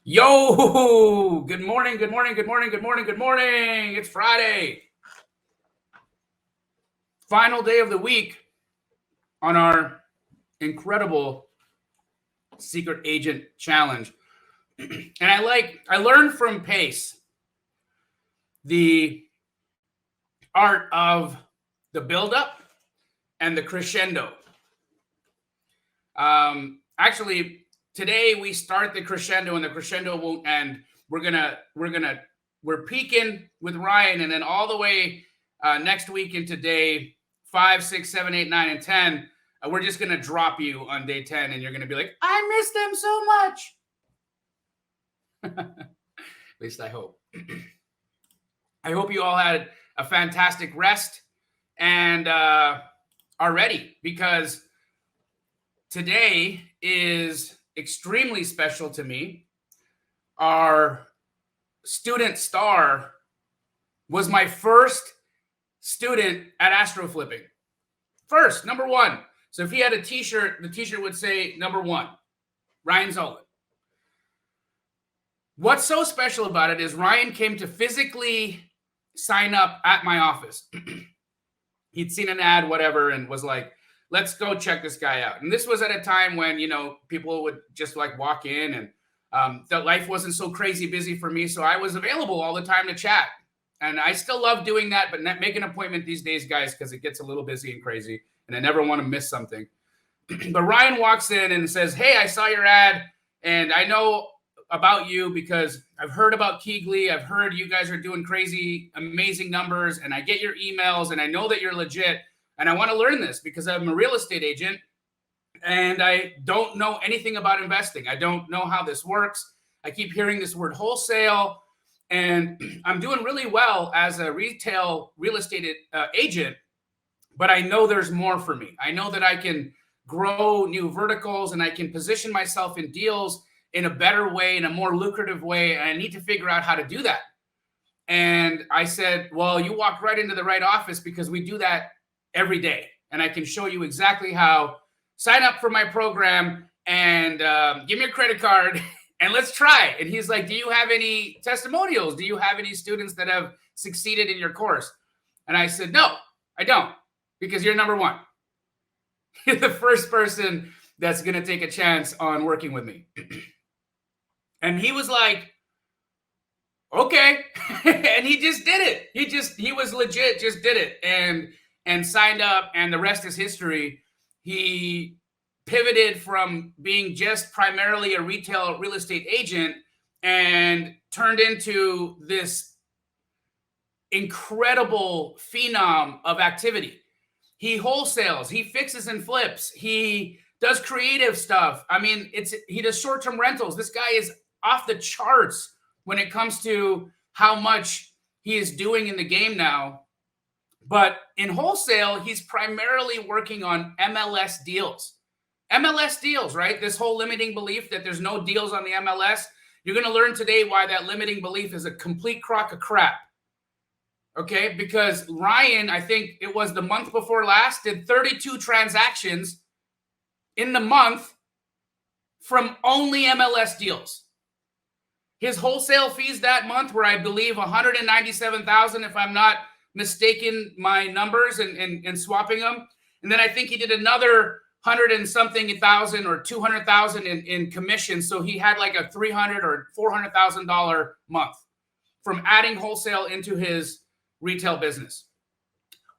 Yo, good morning, good morning, good morning, good morning, good morning. It's Friday. Final day of the week on our incredible secret agent challenge. And I learned from Pace the art of the buildup and the crescendo. Actually, today we start the crescendo, and the crescendo won't end. We're peaking with Ryan, and then all the way next week into day 5, 6, 7, 8, 9, and 10, we're just gonna drop you on day 10, and you're gonna be like, I miss them so much. At least I hope. I hope you all had a fantastic rest and are ready, because today is extremely special to me. Our student star was my first student at Astro flipping. First, number one. So if he had a t-shirt, the t-shirt would say number one, Ryan Zolin. What's so special about it is Ryan came to physically sign up at my office. He'd seen an ad, whatever, and was like, let's go check this guy out. And this was at a time when, people would just like walk in, and that life wasn't so crazy busy for me. So I was available all the time to chat. And I still love doing that, but make an appointment these days, guys, because it gets a little busy and crazy, and I never want to miss something. But Ryan walks in and says, hey, I saw your ad, and I know about you because I've heard about Keegley. I've heard you guys are doing crazy, amazing numbers, and I get your emails, and I know that you're legit, and I want to learn this because I'm a real estate agent, and I don't know anything about investing. I don't know how this works. I keep hearing this word wholesale, and I'm doing really well as a retail real estate agent, but I know there's more for me. I know that I can grow new verticals, and I can position myself in deals in a better way, in a more lucrative way, and I need to figure out how to do that. And I said, well, you walked right into the right office, because we do that every day, and I can show you exactly how. Sign up for my program and give me your credit card and let's try. And he's like, do you have any testimonials? Do you have any students that have succeeded in your course? And I said, no, I don't, because you're number one. You're the first person that's going to take a chance on working with me. And he was like, okay. And he just did it. He was legit, just did it and signed up, and the rest is history. He pivoted from being just primarily a retail real estate agent and turned into this incredible phenom of activity. He wholesales, he fixes and flips, he does creative stuff. I mean, he does short-term rentals. This guy is off the charts when it comes to how much he is doing in the game now. But in wholesale, he's primarily working on MLS deals. MLS deals, right? This whole limiting belief that there's no deals on the MLS. You're going to learn today why that limiting belief is a complete crock of crap. Okay? Because Ryan, I think it was the month before last, did 32 transactions in the month from only MLS deals. His wholesale fees that month were, I believe, $197,000, if I'm not mistaken my numbers and swapping them. And then I think he did another 100 and something thousand or 200,000 in commission. So he had like a $300,000 or $400,000 month from adding wholesale into his retail business.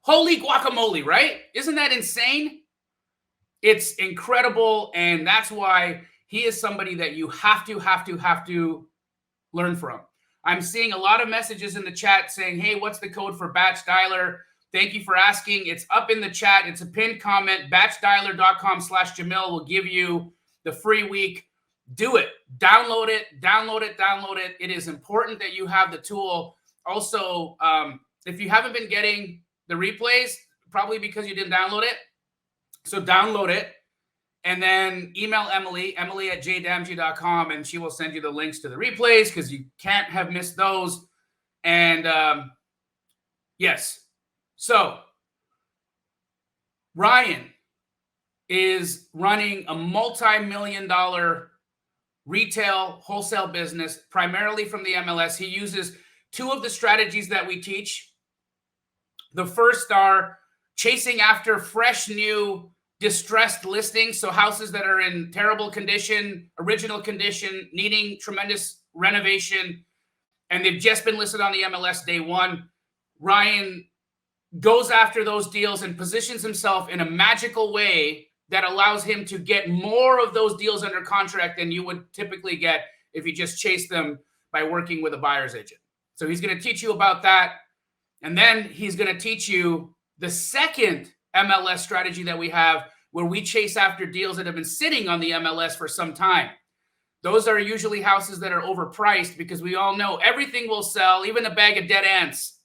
Holy guacamole, right? Isn't that insane? It's incredible. And that's why he is somebody that you have to learn from. I'm seeing a lot of messages in the chat saying, hey, what's the code for Batch Dialer? Thank you for asking. It's up in the chat. It's a pinned comment. Batchdialer.com/Jamil will give you the free week. Do it. Download it. It is important that you have the tool. Also, if you haven't been getting the replays, probably because you didn't download it. So download it. And then email Emily at jdamji.com, and she will send you the links to the replays, because you can't have missed those. And yes, so Ryan is running a multi-million-dollar retail, wholesale business, primarily from the MLS. He uses two of the strategies that we teach. The first are chasing after fresh, new, distressed listings. So houses that are in terrible condition, original condition, needing tremendous renovation, and they've just been listed on the MLS day one. Ryan goes after those deals and positions himself in a magical way that allows him to get more of those deals under contract than you would typically get if you just chase them by working with a buyer's agent. So he's going to teach you about that. And then he's going to teach you the second MLS strategy that we have, where we chase after deals that have been sitting on the MLS for some time. Those are usually houses that are overpriced, because we all know everything will sell, even a bag of dead ants.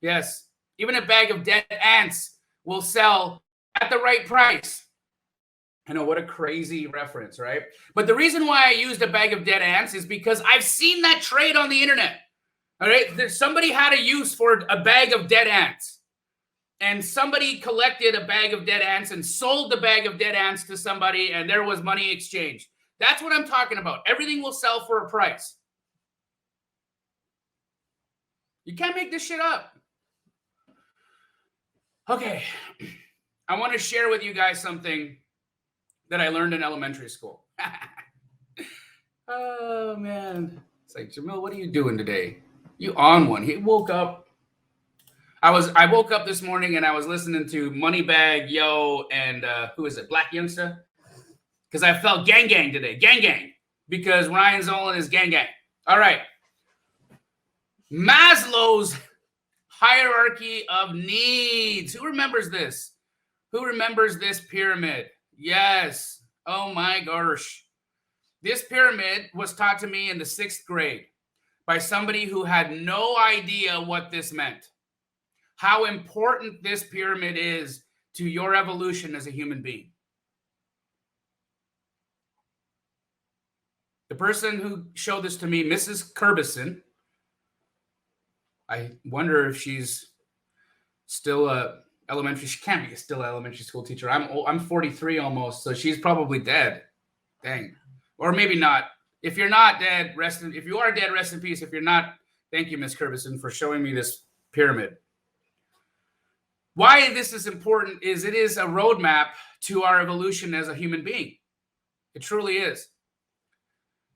Yes, even a bag of dead ants will sell at the right price. I know, what a crazy reference, right? But the reason why I used a bag of dead ants is because I've seen that trade on the internet. All right, somebody had a use for a bag of dead ants. And somebody collected a bag of dead ants and sold the bag of dead ants to somebody, and there was money exchanged. That's what I'm talking about. Everything will sell for a price. You can't make this shit up. Okay, I want to share with you guys something that I learned in elementary school. Oh, man. It's like, Jamil, what are you doing today? You on one. He woke up. I woke up this morning and I was listening to Moneybag Yo and who is it? Black Youngster? Because I felt gang today. Gang. Because Ryan Zolin is gang. All right. Maslow's hierarchy of needs. Who remembers this? Who remembers this pyramid? Yes. Oh my gosh. This pyramid was taught to me in the 6th grade by somebody who had no idea what this meant. How important this pyramid is to your evolution as a human being. The person who showed this to me, Mrs. Curbison, I wonder if she's still she can't be still an elementary school teacher. I'm 43 almost, so she's probably dead. Dang. Or maybe not. If you're not dead, if you are dead, rest in peace. If you're not, thank you, Miss Curbison, for showing me this pyramid. Why this is important is it is a roadmap to our evolution as a human being. It truly is.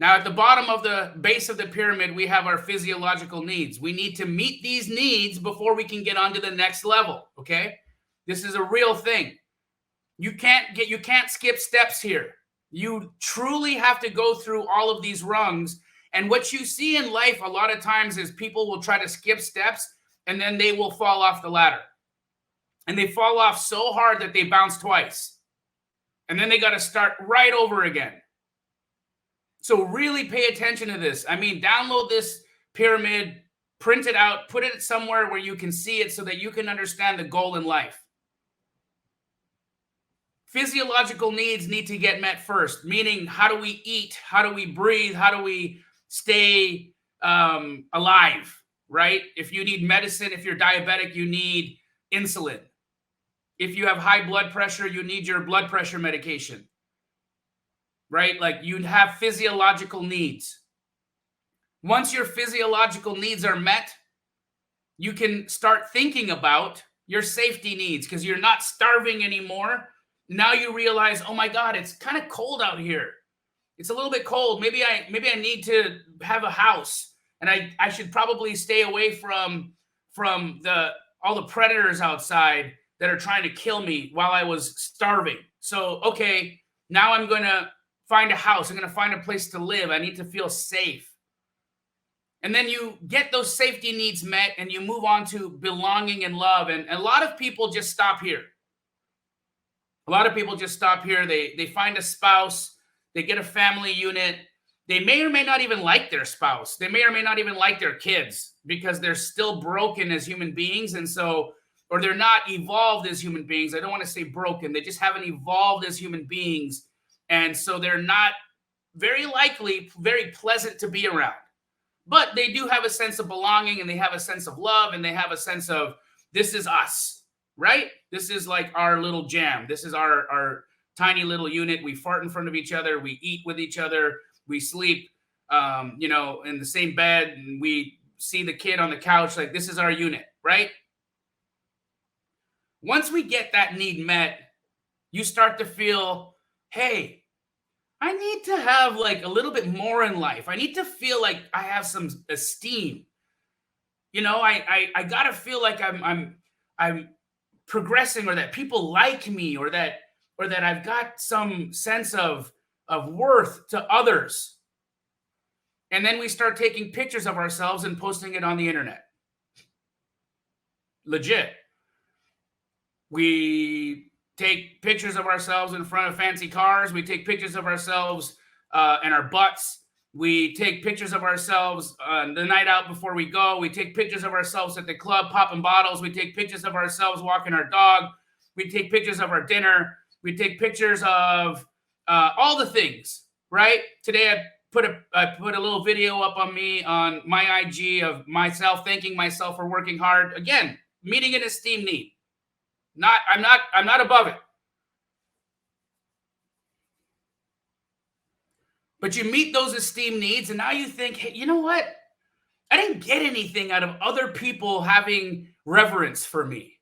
Now, at the bottom of the base of the pyramid, we have our physiological needs. We need to meet these needs before we can get on to the next level, okay? This is a real thing. You can't skip steps here. You truly have to go through all of these rungs. And what you see in life a lot of times is people will try to skip steps and then they will fall off the ladder. And they fall off so hard that they bounce twice. And then they got to start right over again. So really pay attention to this. I mean, download this pyramid, print it out, put it somewhere where you can see it so that you can understand the goal in life. Physiological needs need to get met first, meaning how do we eat? How do we breathe? How do we stay alive, right? If you need medicine, if you're diabetic, you need insulin. If you have high blood pressure, you need your blood pressure medication, right? Like you have physiological needs. Once your physiological needs are met, you can start thinking about your safety needs because you're not starving anymore. Now you realize, oh my God, it's kind of cold out here. It's a little bit cold. Maybe I need to have a house, and I should probably stay away from all the predators outside that are trying to kill me while I was starving. So, okay, now I'm going to find a house. I'm going to find a place to live. I need to feel safe. And then you get those safety needs met and you move on to belonging and love. And a lot of people just stop here. They find a spouse. They get a family unit. They may or may not even like their spouse. They may or may not even like their kids because they're still broken as human beings. And so, or they're not evolved as human beings. I don't want to say broken. They just haven't evolved as human beings. And so they're not very likely very pleasant to be around. But they do have a sense of belonging, and they have a sense of love, and they have a sense of this is us, right? This is like our little jam. This is our tiny little unit. We fart in front of each other. We eat with each other. we sleep, you know, in the same bed, and we see the kid on the couch. Like, this is our unit, right? Once we get that need met, you start to feel, hey, I need to have like a little bit more in life. I need to feel like I have some esteem. You know, I gotta feel like I'm progressing, or that people like me, or that I've got some sense of worth to others. And then we start taking pictures of ourselves and posting it on the internet. Legit. We take pictures of ourselves in front of fancy cars. We take pictures of ourselves and our butts. We take pictures of ourselves the night out before we go. We take pictures of ourselves at the club popping bottles. We take pictures of ourselves walking our dog. We take pictures of our dinner. We take pictures of all the things, right? Today I put a little video up on me on my IG of myself thanking myself for working hard. Again, meeting an esteem need. I'm not above it. But you meet those esteem needs, and now you think, hey, you know what? I didn't get anything out of other people having reverence for me.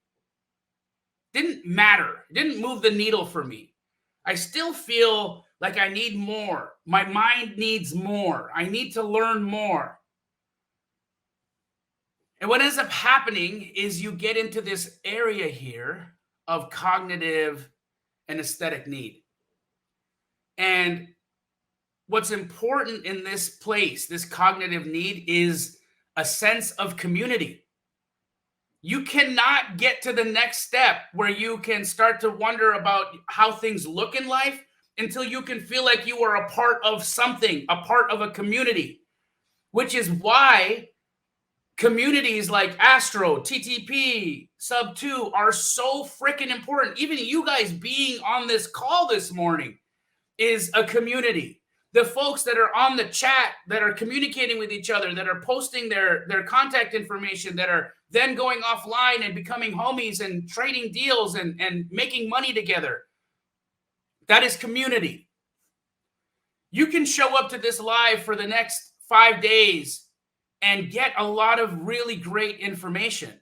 Didn't matter. It didn't move the needle for me. I still feel like I need more. My mind needs more. I need to learn more. And what ends up happening is you get into this area here of cognitive and aesthetic need. And what's important in this place, this cognitive need, is a sense of community. You cannot get to the next step where you can start to wonder about how things look in life until you can feel like you are a part of something, a part of a community, which is why communities like Astro, TTP, Sub 2 are so freaking important. Even you guys being on this call this morning is a community. The folks that are on the chat, that are communicating with each other, that are posting their contact information, that are then going offline and becoming homies and trading deals and making money together. That is community. You can show up to this live for the next 5 days and get a lot of really great information.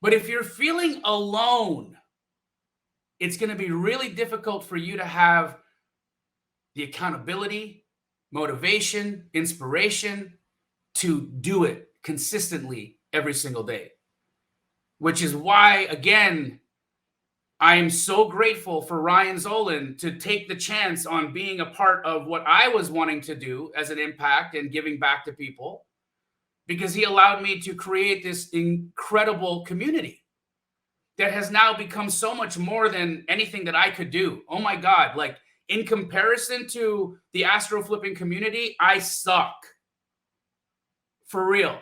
But if you're feeling alone, it's going to be really difficult for you to have the accountability, motivation, inspiration to do it consistently every single day. Which is why, again, I am so grateful for Ryan Zolin to take the chance on being a part of what I was wanting to do as an impact and giving back to people, because he allowed me to create this incredible community that has now become so much more than anything that I could do. Oh my God. Like, in comparison to the Astro flipping community, I suck. For real.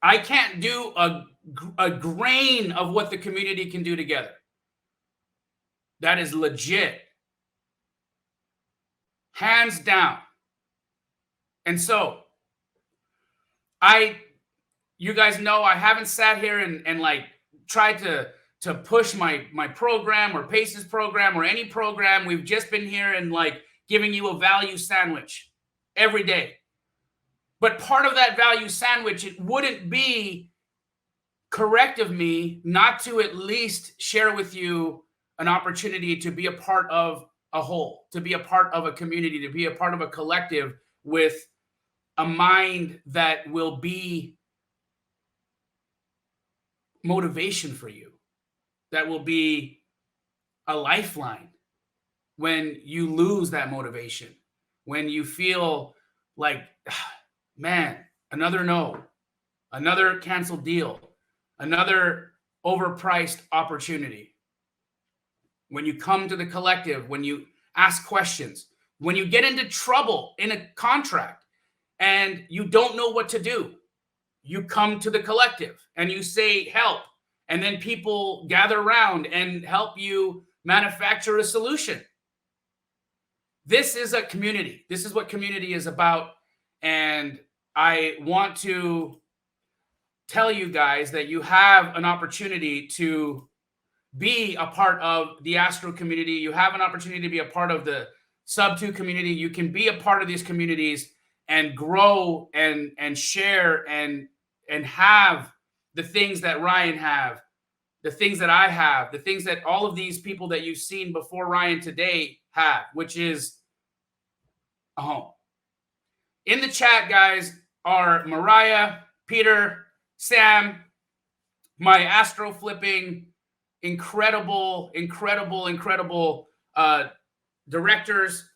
I can't do a grain of what the community can do together. That is legit. Hands down. And so, you guys know I haven't sat here and like tried to push my program or Pace's program or any program. We've just been here and like giving you a value sandwich every day. But part of that value sandwich, it wouldn't be correct of me not to at least share with you an opportunity to be a part of a whole, to be a part of a community, to be a part of a collective with a mind that will be motivation for you, that will be a lifeline when you lose that motivation, when you feel like, man, another no, another canceled deal, another overpriced opportunity. When you come to the collective, when you ask questions, when you get into trouble in a contract and you don't know what to do, you come to the collective and you say help, and then people gather around and help you manufacture a solution. This is a community. This is what community is about. And I want to tell you guys that you have an opportunity to be a part of the Astro community. You have an opportunity to be a part of the Sub 2 community. You can be a part of these communities and grow and share and have the things that Ryan have, the things that I have, the things that all of these people that you've seen before Ryan today have, which is a home. In the chat, guys, are Mariah, Peter, Sam, my Astro flipping, incredible directors.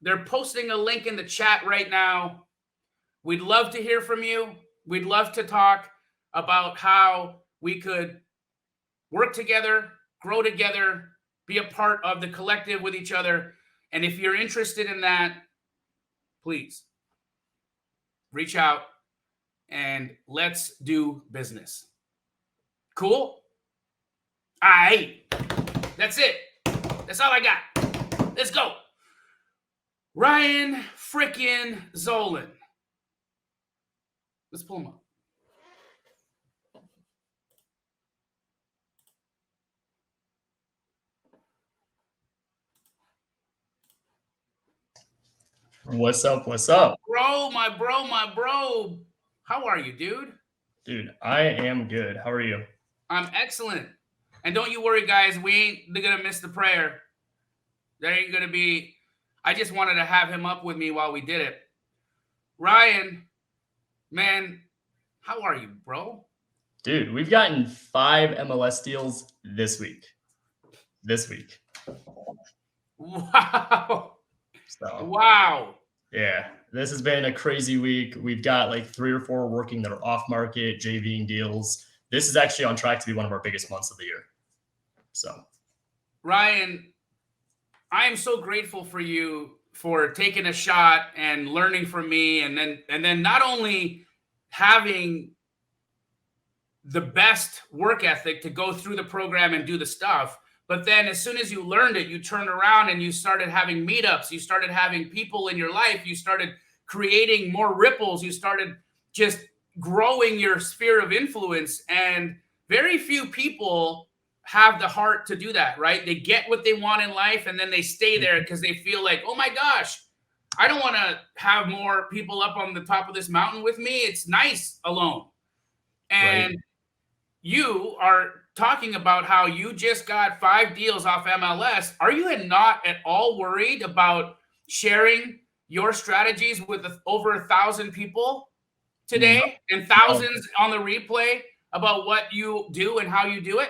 They're posting a link in the chat right now. We'd love to hear from you. We'd love to talk about how we could work together, grow together, be a part of the collective with each other. And if you're interested in that, please reach out and let's do business. Cool? All right. That's it. That's all I got. Let's go. Ryan frickin' Zolen. Let's pull him up. What's up? What's up? Bro, my bro. How are you, dude? Dude, I am good. How are you? I'm excellent. And don't you worry, guys. We ain't going to miss the prayer. There ain't going to be... I just wanted to have him up with me while we did it. Ryan, man, how are you, bro? Dude, we've gotten 5 MLS deals this week. Wow. So, wow. Yeah, this has been a crazy week. We've got like 3 or 4 working that are off market, JVing deals. This is actually on track to be one of our biggest months of the year. So, Ryan, I am so grateful for you for taking a shot and learning from me, and then not only having the best work ethic to go through the program and do the stuff, but then as soon as you learned it, you turned around and you started having meetups, you started having people in your life, you started creating more ripples, you started just growing your sphere of influence. And very few people have the heart to do that, right? They get what they want in life and then they stay there because they feel like, oh my gosh, I don't want to have more people up on the top of this mountain with me. It's nice alone. And you are talking about how you just got 5 deals off MLS. Are you not at all worried about sharing your strategies with over 1,000 people today and thousands on the replay about what you do and how you do it?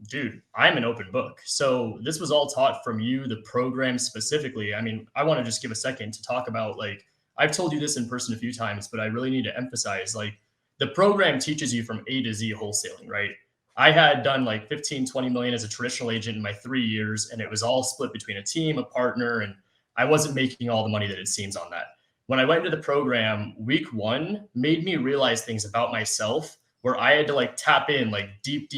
Dude, I'm an open book. So this was all taught from you, the program specifically. I mean, I want to just give a second to talk about, like, I've told you this in person a few times, but I really need to emphasize, like, the program teaches you from A to Z wholesaling, right? I had done like 15, 20 million as a traditional agent in my 3 years, and it was all split between a team, a partner, and I wasn't making all the money that it seems on that. When I went into the program, week 1 made me realize things about myself where I had to like tap in like deep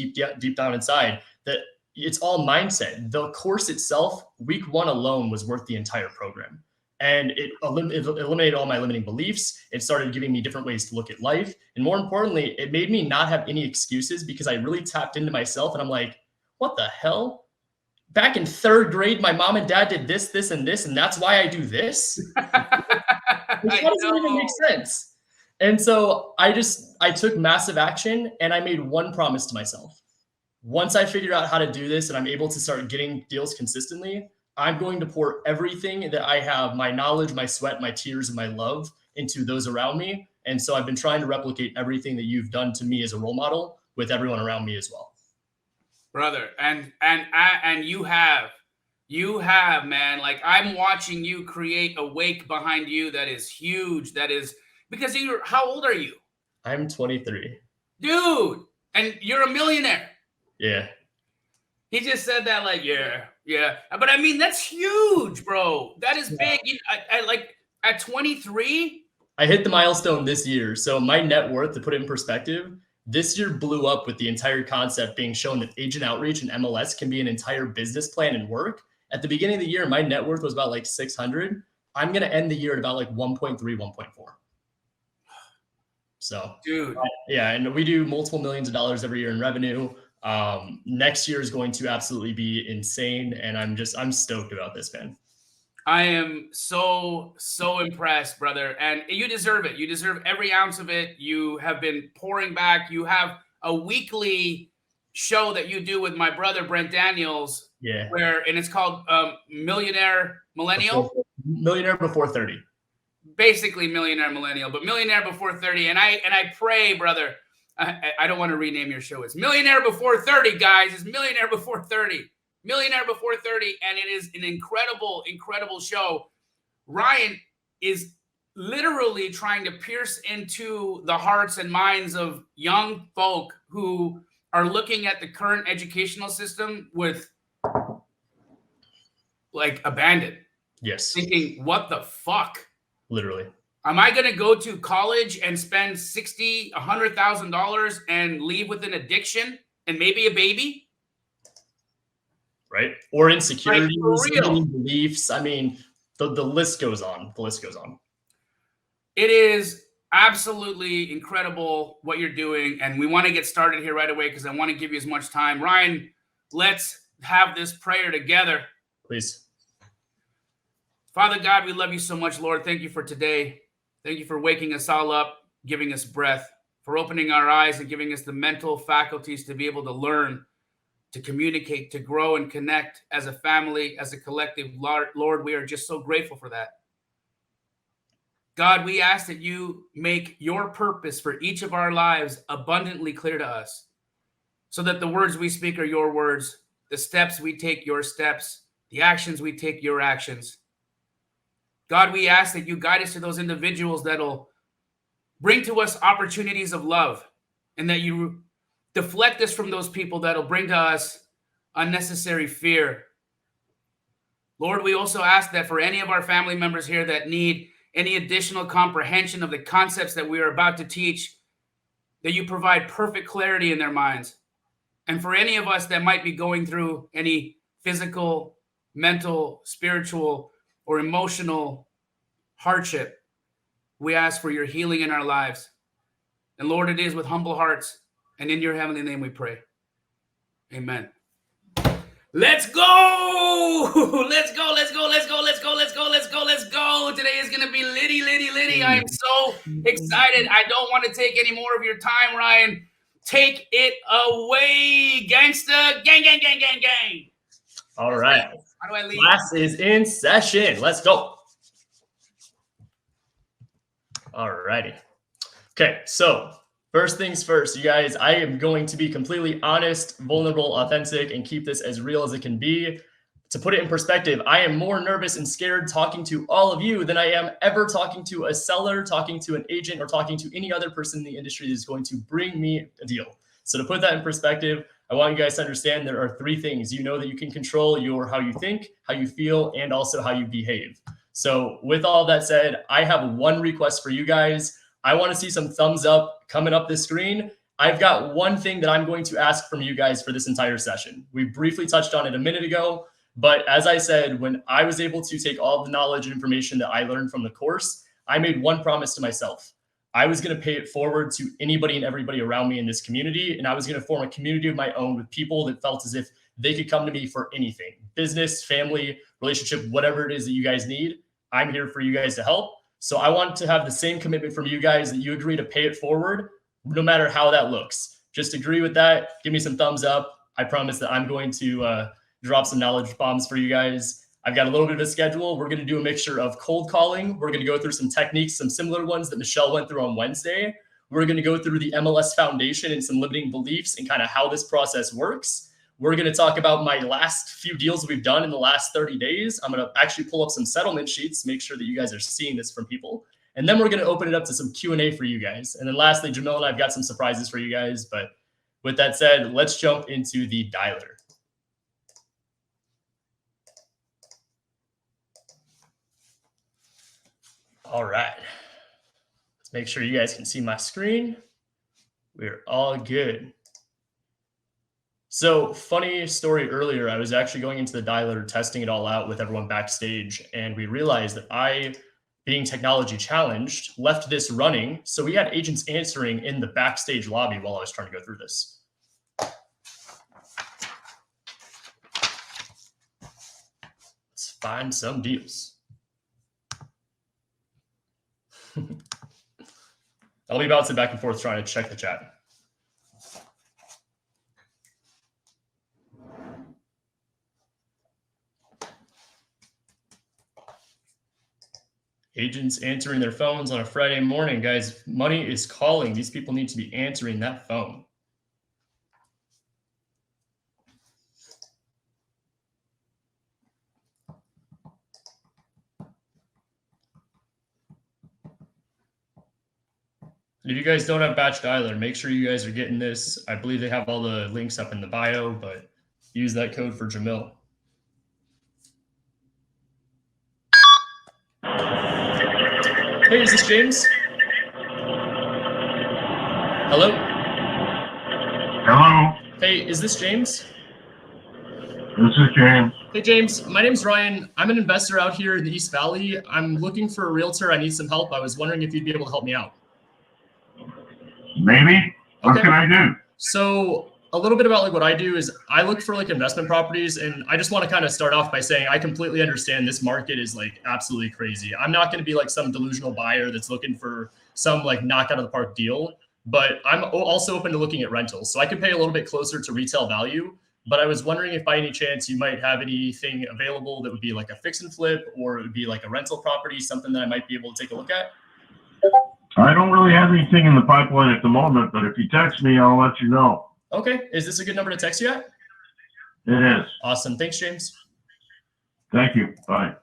down inside that it's all mindset. The course itself, week 1 alone was worth the entire program. And it eliminated all my limiting beliefs. It started giving me different ways to look at life. And more importantly, it made me not have any excuses because I really tapped into myself. And I'm like, what the hell? Back in 3rd grade, my mom and dad did this, this, and this. And that's why I do this? How does it even make sense? And so I took massive action and I made one promise to myself. Once I figure out how to do this and I'm able to start getting deals consistently, I'm going to pour everything that I have, my knowledge, my sweat, my tears, and my love into those around me. And so I've been trying to replicate everything that you've done to me as a role model with everyone around me as well. Brother, and you have, man, like I'm watching you create a wake behind you that is huge. That is because how old are you? I'm 23. Dude, and you're a millionaire. Yeah. He just said that like, yeah. But I mean, that's huge, bro. That is big. I like at 23. I hit the milestone this year. So my net worth, to put it in perspective, this year blew up with the entire concept being shown that agent outreach and MLS can be an entire business plan and work. At the beginning of the year, my net worth was about like 600. I'm going to end the year at about like 1.3, 1.4. So, dude, yeah. And we do multiple millions of dollars every year in revenue. Next year is going to absolutely be insane, and I'm stoked about this, man. I am so impressed, brother, and you deserve it. You deserve every ounce of it. You have been pouring back. You have a weekly show that you do with my brother Brent Daniels, Yeah, and it's called Millionaire Millennial. Millionaire Before 30. Basically Millionaire Millennial, but Millionaire Before 30. And I pray, brother, I don't want to rename your show. It's Millionaire Before 30, guys. It's Millionaire Before 30. Millionaire Before 30, and it is an incredible show. Ryan is literally trying to pierce into the hearts and minds of young folk who are looking at the current educational system with like abandon. Yes. Thinking, what the fuck? Literally. Am I going to go to college and spend $60,000, $100,000 and leave with an addiction and maybe a baby? Right? Or insecurities, like, beliefs. I mean, the list goes on. The list goes on. It is absolutely incredible what you're doing. And we want to get started here right away because I want to give you as much time. Ryan, let's have this prayer together. Please. Father God, we love you so much, Lord. Thank you for today. Thank you for waking us all up, giving us breath, for opening our eyes and giving us the mental faculties to be able to learn, to communicate, to grow and connect as a family, as a collective. Lord, we are just so grateful for that. God, we ask that you make your purpose for each of our lives abundantly clear to us so that the words we speak are your words, the steps we take, your steps, the actions we take, your actions. God, we ask that you guide us to those individuals that'll bring to us opportunities of love and that you deflect us from those people that'll bring to us unnecessary fear. Lord, we also ask that for any of our family members here that need any additional comprehension of the concepts that we are about to teach, that you provide perfect clarity in their minds. And for any of us that might be going through any physical, mental, spiritual, or emotional hardship, we ask for your healing in our lives. And Lord, it is with humble hearts and in your heavenly name we pray. Amen. Let's go! Let's go, let's go, let's go, let's go, let's go, let's go, let's go. Today is going to be litty. I am so excited. I don't want to take any more of your time, Ryan. Take it away, gangsta. Gang. All right. How do I leave? Class is in session. Let's go. All righty. Okay, so first things first, you guys, I am going to be completely honest, vulnerable, authentic, and keep this as real as it can be. To put it in perspective, I am more nervous and scared talking to all of you than I am ever talking to a seller, talking to an agent, or talking to any other person in the industry that is going to bring me a deal. So to put that in perspective, I want you guys to understand there are three things you know that you can control: how you think, how you feel, and also how you behave. So with all that said, I have one request for you guys. I want to see some thumbs up coming up this screen. I've got one thing that I'm going to ask from you guys for this entire session. We briefly touched on it a minute ago, but as I said, when I was able to take all the knowledge and information that I learned from the course, I made one promise to myself. I was going to pay it forward to anybody and everybody around me in this community, and I was going to form a community of my own with people that felt as if they could come to me for anything: business, family, relationship, whatever it is that you guys need. I'm here for you guys to help. So I want to have the same commitment from you guys that you agree to pay it forward, no matter how that looks. Just agree with that. Give me some thumbs up. I promise that I'm going to drop some knowledge bombs for you guys. I've got a little bit of a schedule. We're going to do a mixture of cold calling. We're going to go through some techniques, some similar ones that Michelle went through on Wednesday. We're going to go through the MLS foundation and some limiting beliefs and kind of how this process works. We're going to talk about my last few deals we've done in the last 30 days. I'm going to actually pull up some settlement sheets, make sure that you guys are seeing this from people. And then we're going to open it up to some Q&A for you guys. And then lastly, Jamil and I've got some surprises for you guys. But with that said, let's jump into the dialer. All right. Let's make sure you guys can see my screen. We're all good. So funny story earlier, I was actually going into the dialer, testing it all out with everyone backstage. And we realized that I, being technology challenged, left this running. So we had agents answering in the backstage lobby while I was trying to go through this. find some deals. I'll be bouncing back and forth trying to check the chat. Agents answering their phones on a Friday morning. Guys, money is calling. These people need to be answering that phone. And if you guys don't have Batch Dialer, make sure you guys are getting this. I believe they have all the links up in the bio, but use that code for Jamil. Hey, is this James? Hello? Hello, Hey, is this James? this is James. Hey, James. My name's Ryan. I'm an investor out here in the East Valley. I'm looking for a realtor. I need some help. I was wondering if you'd be able to help me out. Maybe. What Okay. can I do? So a little bit about like what I do is I look for like investment properties, and I just want to kind of start off by saying I completely understand this market is like absolutely crazy. I'm not going to be like some delusional buyer that's looking for some like knock out of the park deal, but I'm also open to looking at rentals. So I could pay a little bit closer to retail value, but I was wondering if by any chance you might have anything available that would be like a fix and flip, or it would be like a rental property, something that I might be able to take a look at. I don't really have anything in the pipeline at the moment, but if you text me, I'll let you know. Okay. Is this a good number to text you at? It is. Awesome. Thanks, James. Thank you. Bye.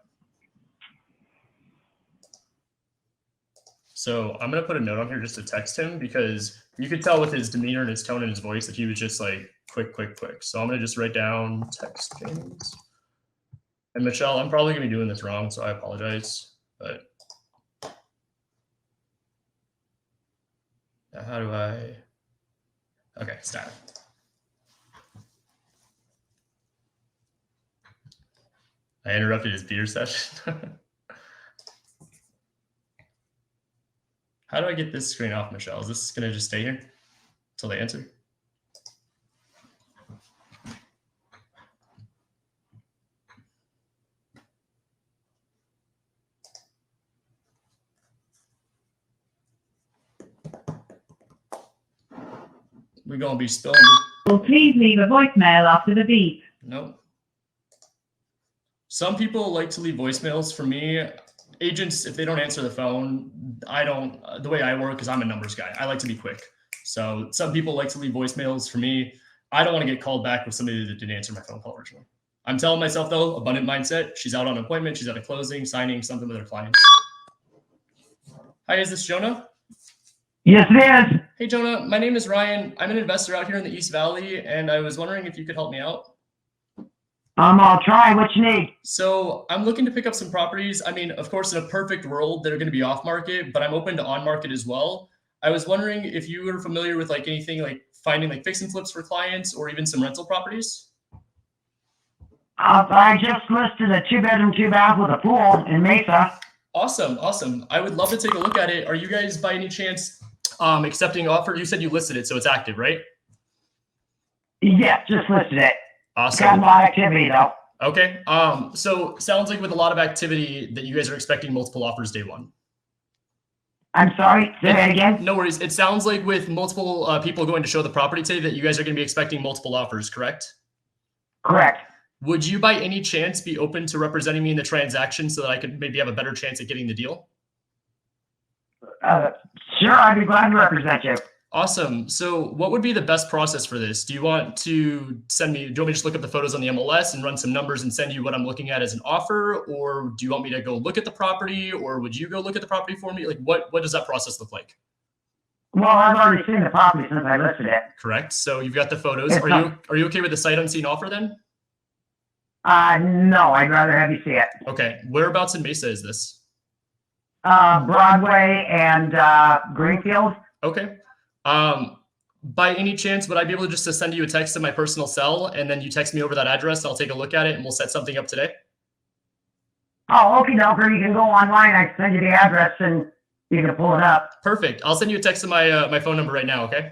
So I'm going to put a note on here just to text him, because you could tell with his demeanor and his tone and his voice that he was just like quick. So I'm going to just write down text James. And Michelle, I'm probably going to be doing this wrong, so I apologize. But now how do I? Okay, start. I interrupted his beer session. How do I get this screen off, Michelle? Is this going to just stay here until they answer? We're going to be spilling. Please leave a voicemail after the beep. Nope. Some people like to leave voicemails. For me, agents, if they don't answer the phone, I don't. The way I work is I'm a numbers guy. I like to be quick. So some people like to leave voicemails. For me, I don't want to get called back with somebody that didn't answer my phone call originally. I'm telling myself, though, abundant mindset. She's out on an appointment. She's at a closing, signing something with her clients. Hi, is this Jonah? Yes, it is. Hey, Jonah, my name is Ryan. I'm an investor out here in the East Valley, and I was wondering if you could help me out. I'll try. What you need? So I'm looking to pick up some properties. I mean, of course, in a perfect world, they're going to be off market, but I'm open to on market as well. I was wondering if you were familiar with like anything like finding like fix and flips for clients, or even some rental properties. I just listed a 2-bedroom, 2-bath with a pool in Mesa. Awesome. I would love to take a look at it. Are you guys by any chance accepting offer? You said you listed it, so it's active, right? Yeah, just listed it. Awesome. Got a lot of activity though. Okay. So sounds like with a lot of activity that you guys are expecting multiple offers day one. I'm sorry. Say that again. No worries. It sounds like with multiple people going to show the property today that you guys are going to be expecting multiple offers, correct? Correct. Would you by any chance be open to representing me in the transaction so that I could maybe have a better chance at getting the deal? Sure, I'd be glad to represent you. Awesome. So what would be the best process for this? Do you want to send me, do you want me to just look up the photos on the MLS and run some numbers and send you what I'm looking at as an offer? Or do you want me to go look at the property, or would you go look at the property for me? Like what does that process look like? Well, I've already seen the property since I listed it. Correct. So you've got the photos. It's Are you okay with the sight unseen offer then? No, I'd rather have you see it. Okay. Whereabouts in Mesa is this? Broadway and Greenfield. Okay. By any chance, would I be able to just to send you a text to my personal cell, and then you text me over that address? I'll take a look at it and we'll set something up today. Oh, okay, doker. You can go online. I can send you the address and you can pull it up. Perfect. I'll send you a text to my phone number right now. Okay.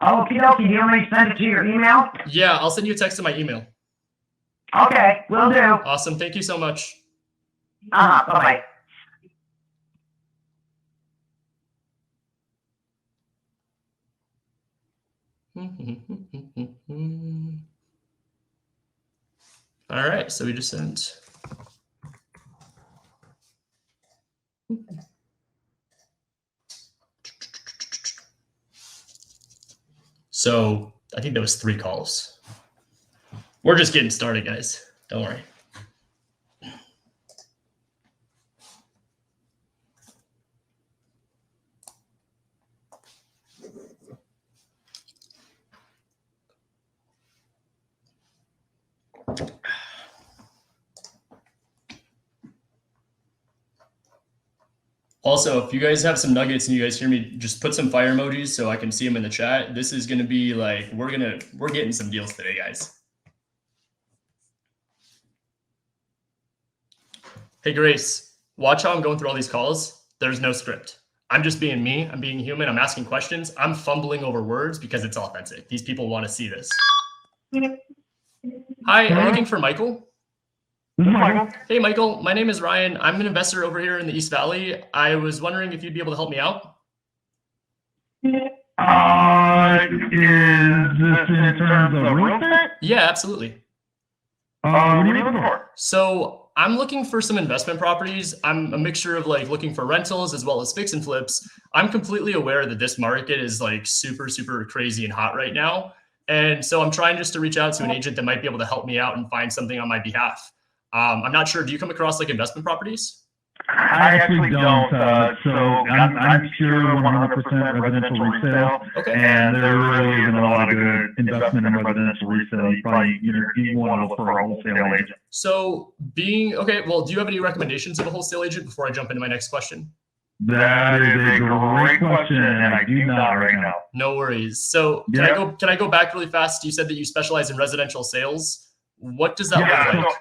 Okie dokie. Do you want me to send it to your email? Yeah, I'll send you a text to my email. Okay, will do. Awesome. Thank you so much. Bye-bye. All right, so we just sent. So I think that was 3 calls. We're just getting started, guys. Don't worry. Also, if you guys have some nuggets and you guys hear me, just put some fire emojis so I can see them in the chat. This is going to be like, we're getting some deals today, guys. Hey, Grace, watch how I'm going through all these calls. There's no script. I'm just being me. I'm being human. I'm asking questions. I'm fumbling over words because it's authentic. These people want to see this. Hi, I'm looking for Michael. This is Michael. Hey, Michael, my name is Ryan. I'm an investor over here in the East Valley. I was wondering if you'd be able to help me out. Is this in terms of real estate? Yeah, absolutely. What are you looking for? So I'm looking for some investment properties. I'm a mixture of like looking for rentals as well as fix and flips. I'm completely aware that this market is like super, super crazy and hot right now. And so I'm trying just to reach out to an agent that might be able to help me out and find something on my behalf. I'm not sure. Do you come across like investment properties? I actually don't. So I'm pure 100% residential resale. Okay. And there really isn't a lot of good investment in residential resale. You probably you want to look for a wholesale agent. So okay, well, do you have any recommendations of a wholesale agent before I jump into my next question? That is a great question, and I do not right now. No worries. So can I go back really fast? You said that you specialize in residential sales. What does that look like?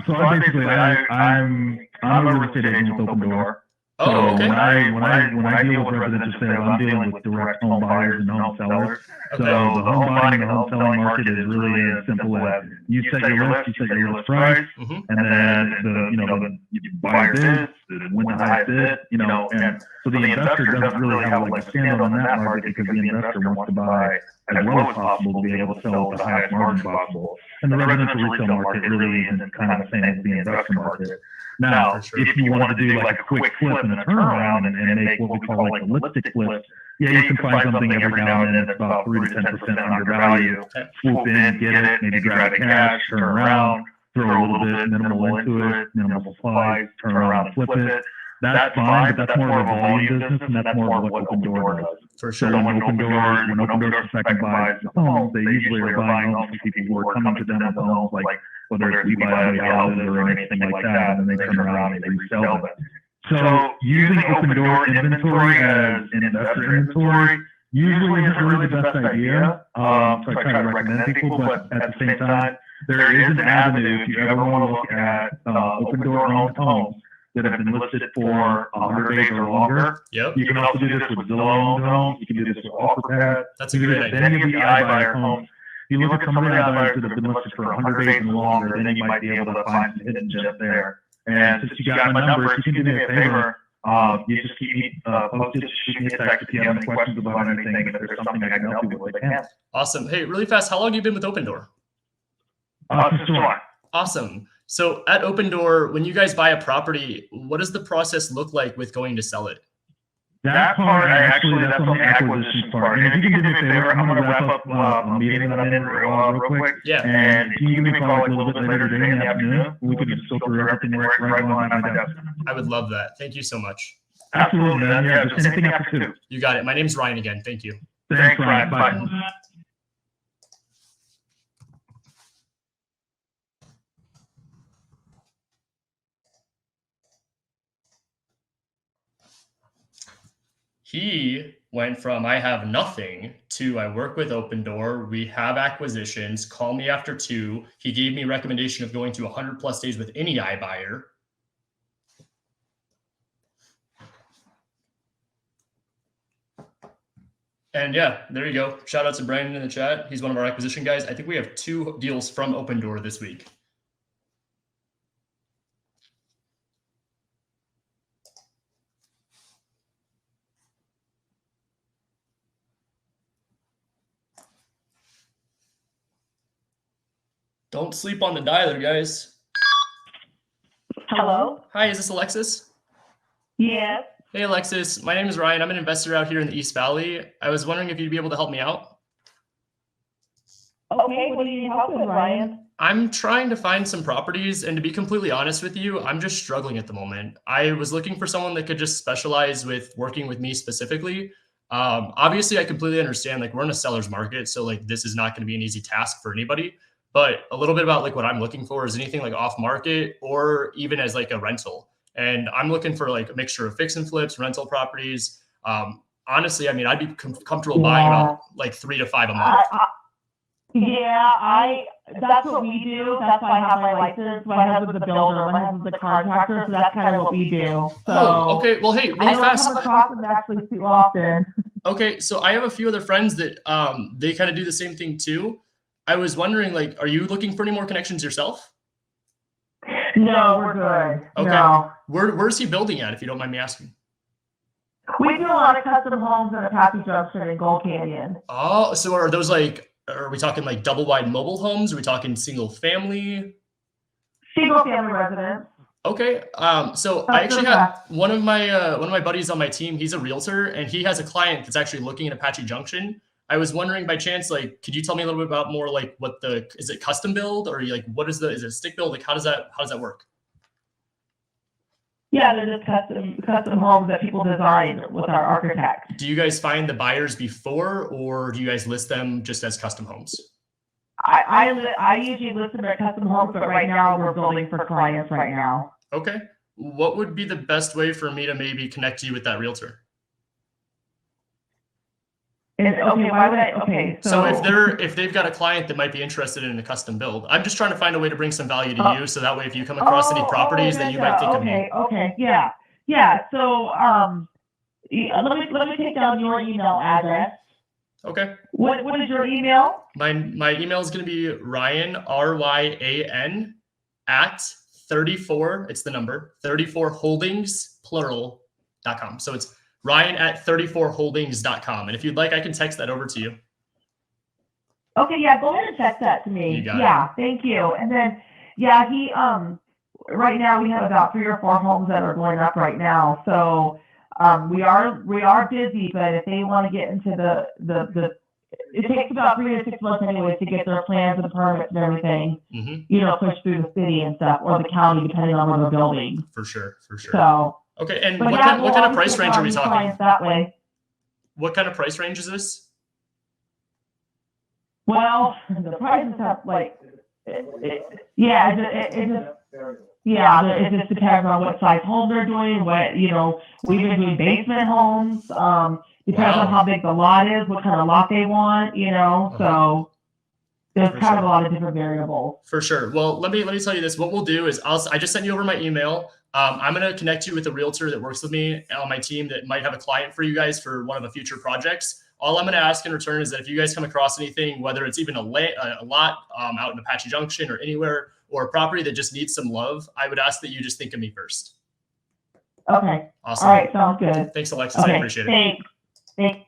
So I'm basically I'm a real estate agent with Open Door. Oh, okay. When I deal with residential sales, I'm dealing with direct home buyers and home sellers. Okay. So the home buying and home selling market is really as simple as you set your list price, Mhm. and then the buyer bids, win the highest bid, and so the investor doesn't really have like a stand on that market because the investor wants to buy as low as possible to be able to sell at the highest margin possible. And the residential resale market really isn't kind of the same as the investor market. Now, if you wanted to do like a quick flip and a turnaround and make what we call like a lipstick flip, yeah, you can find something every now and then that's about 3 to 10% undervalue. Swoop in, get it, maybe grab it cash, turn around, throw a little bit minimal into it, minimal supplies, turn around and flip it. That's fine, but that's more of a volume business, and that's more of what Open Door does. For So sure. when Open Door second buys homes, they usually are buying homes from people who are coming to them with homes, like whether it's we buy ugly houses or anything like that, and then they turn around and they resell them. So using Open Door inventory as investor inventory usually isn't really the best idea. So I try to recommend people, but at the same time, there is an avenue if you ever want to look at Open Door owned homes that have been listed for 100 days or longer. Yep. You can also do this with Zillow-owned homes. You can do this with OfferPad. That's a great idea. Any of the iBuyer homes. If you look at some of the iBuyers that have been listed for 100 days and longer, then you might be able to find some hidden gems there. And since you got my number, if you can do me a favor, you just keep me posted, shoot me a text if you have any questions about anything, and if there's something I can help you with, I can. Awesome. Hey, really fast, how long have you been with Open Door? Since July. Awesome. So at Open Door, when you guys buy a property, what does the process look like with going to sell it? That part, actually, that's on the acquisition part. And if you can do me a favor, I'm going to wrap up a meeting that I'm in real quick. Yeah. And if you can give me a call like a little bit later today in the afternoon, we can just go through everything right on my desk. I would love that. Thank you so much. Absolutely, man. Yeah, just anything after 2. You got it. My name's Ryan again. Thank you. Thanks, Ryan. Bye. He went from I have nothing to I work with Open Door. We have acquisitions. Call me after 2. He gave me a recommendation of going to 100 plus days with any iBuyer. And yeah, there you go. Shout out to Brandon in the chat. He's one of our acquisition guys. I think we have 2 deals from Open Door this week. Don't sleep on the dialer, guys. Hello? Hi, is this Alexis? Yes. Hey, Alexis. My name is Ryan. I'm an investor out here in the East Valley. I was wondering if you'd be able to help me out. Okay, what do you need help with, Ryan? I'm trying to find some properties, and to be completely honest with you, I'm just struggling at the moment. I was looking for someone that could just specialize with working with me specifically. Obviously, I completely understand, like, we're in a seller's market, so like this is not going to be an easy task for anybody. But a little bit about like what I'm looking for is anything like off market or even as like a rental. And I'm looking for like a mixture of fix and flips, rental properties. Honestly, I mean, I'd be comfortable buying about like 3 to 5 a month. That's what we do. That's why I have my license. My husband's a builder. My husband's a contractor, so that's kind of what we do. So Oh, okay. Well, hey, really I don't fast. come across them actually too often. Okay, so I have a few other friends that they kind of do the same thing too. I was wondering, like, are you looking for any more connections yourself? No, we're good. Okay. No. Where's he building at, if you don't mind me asking? We do a lot of custom homes in Apache Junction and Gold Canyon. Oh, so are those like, are we talking like double wide mobile homes? Are we talking single family? Single family residence. Okay. So I actually have one of my buddies on my team. He's a realtor, and he has a client that's actually looking at Apache Junction. I was wondering by chance, like, could you tell me a little bit about more like what is it custom build, or like what is it a stick build? Like how does that work? Yeah, they're just custom homes that people design with our architects. Do you guys find the buyers before, or do you guys list them just as custom homes? I usually list them as custom homes, but right now we're building for clients right now. Okay. What would be the best way for me to maybe connect you with that realtor? So if they've got a client that might be interested in a custom build, I'm just trying to find a way to bring some value to you, so that way if you come across any properties that you might think of me. Yeah. So let me take down your email address. Okay. What is your email? My email is going to be Ryan, RYAN at 34. It's the number 34 holdings plural.com. So it's Ryan at 34holdings.com. And if you'd like, I can text that over to you. Okay, yeah, go ahead and text that to me. You got it. Thank you. And then, yeah, he right now we have about 3 or 4 homes that are going up right now. So we are busy, but if they want to get into the it takes about 3 to 6 months anyways to get their plans and permits and everything, push through the city and stuff, or the county, depending on where they're building. For sure. So. Okay, and what kind of price range are we talking? That way. What kind of price range is this? Well, the prices have it just depends on what size home they're doing. We've been doing basement homes. Depends on how big the lot is, what kind of lot they want. So. There's kind of a lot of different variables. For sure. Well, let me tell you this. What we'll do is I just sent you over my email. I'm going to connect you with a realtor that works with me on my team that might have a client for you guys for one of the future projects. All I'm going to ask in return is that if you guys come across anything, whether it's even a lot out in Apache Junction or anywhere, or a property that just needs some love, I would ask that you just think of me first. Okay. Awesome. All right. Sounds good. Thanks, Alexis. Okay. I appreciate it. Thanks.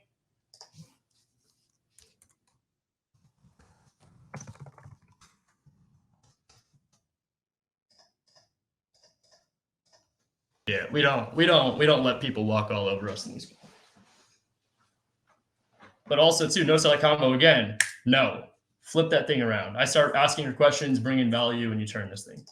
Yeah, we don't let people walk all over us in these. But also too, notice how I combo again. No, flip that thing around. I start asking your questions, bringing value, and you turn this thing.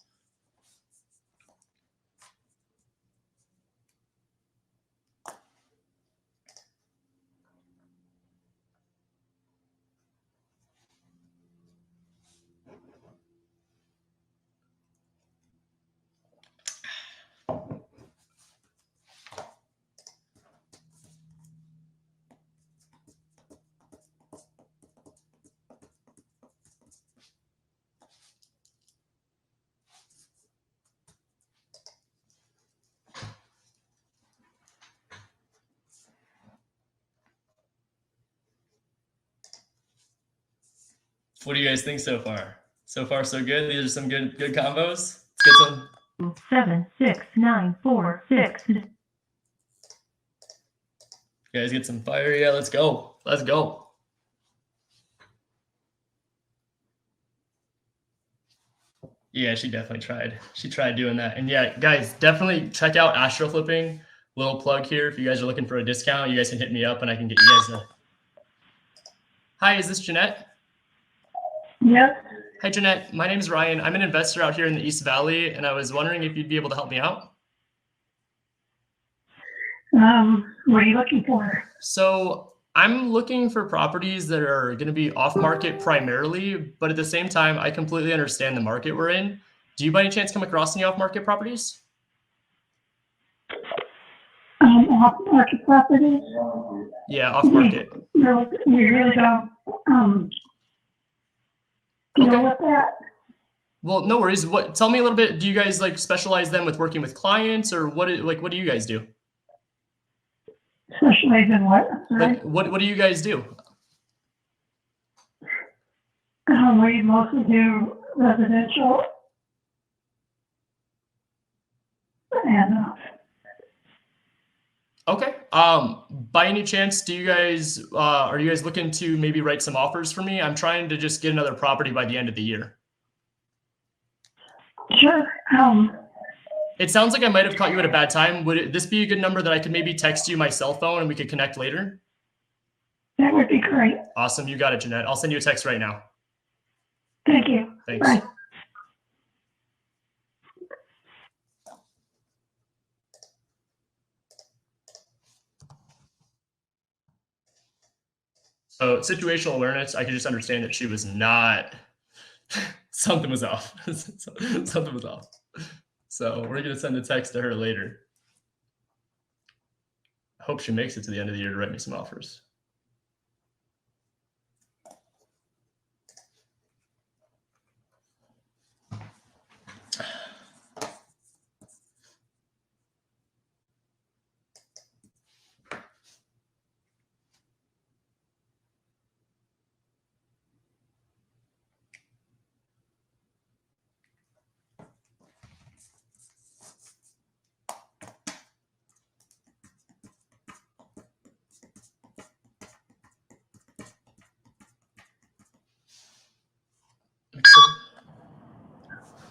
What do you guys think so far? So far, so good. These are some good combos. Let's get some. 7, 6, 9, 4, 6. You guys get some fire. Yeah, let's go. Let's go. Yeah, she definitely tried. She tried doing that. And yeah, guys, definitely check out Astro Flipping. Little plug here. If you guys are looking for a discount, you guys can hit me up and I can get you guys a. Hi, is this Jeanette? Yep. Hi, Jeanette. My name is Ryan. I'm an investor out here in the East Valley, and I was wondering if you'd be able to help me out. What are you looking for? So I'm looking for properties that are going to be off market primarily, but at the same time, I completely understand the market we're in. Do you by any chance come across any off market properties? Off market properties? Yeah, off market. We really don't deal with that. Well, no worries. Tell me a little bit. Do you guys like specialize then with working with clients, or what do you guys do? Specialize in what? Like, what do you guys do? We mostly do residential and Okay. By any chance, do you guys are you guys looking to maybe write some offers for me? I'm trying to just get another property by the end of the year. sure. It sounds like I might have caught you at a bad time. Would this be a good number that I could maybe text you my cell phone and we could connect later? That would be great. Awesome. You got it, Jeanette. I'll send you a text right now. Thank you. Thanks. Bye. So situational awareness, I could just understand that she was not, something was off. Something was off. So we're going to send a text to her later. I hope she makes it to the end of the year to write me some offers.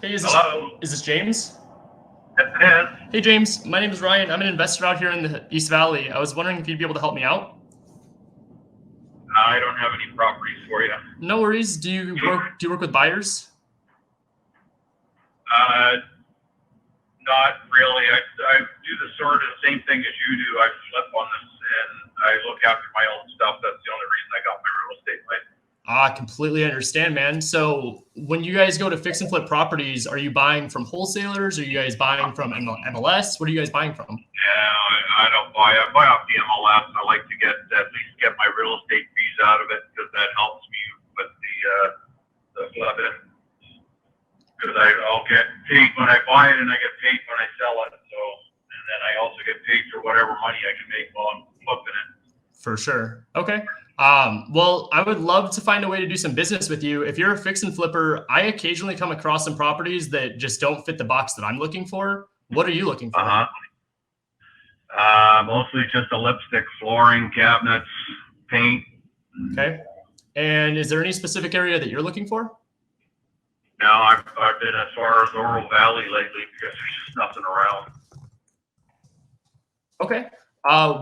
Hey, is this James? Yes, it is. Hey, James. My name is Ryan. I'm an investor out here in the East Valley. I was wondering if you'd be able to help me out. I don't have any properties for you. No worries. Do you work with buyers? Not really. I do the sort of same thing as you do. I flip on this and I look after my own stuff. That's the only reason I got my real estate license. I completely understand, man. So when you guys go to fix and flip properties, are you buying from wholesalers? Are you guys buying from MLS? What are you guys buying from? Yeah, I don't buy. I buy off the MLS. I like to at least get my real estate fees out of it because that helps me with the flipping. Because I'll get paid when I buy it and I get paid when I sell it. So, and then I also get paid for whatever money I can make while I'm flipping it. For sure. Okay. Well, I would love to find a way to do some business with you. If you're a fix and flipper, I occasionally come across some properties that just don't fit the box that I'm looking for. What are you looking for? Mostly just a lipstick, flooring, cabinets, paint. Okay. And is there any specific area that you're looking for? No, I've been as far as Oro Valley lately because there's just nothing around. Okay.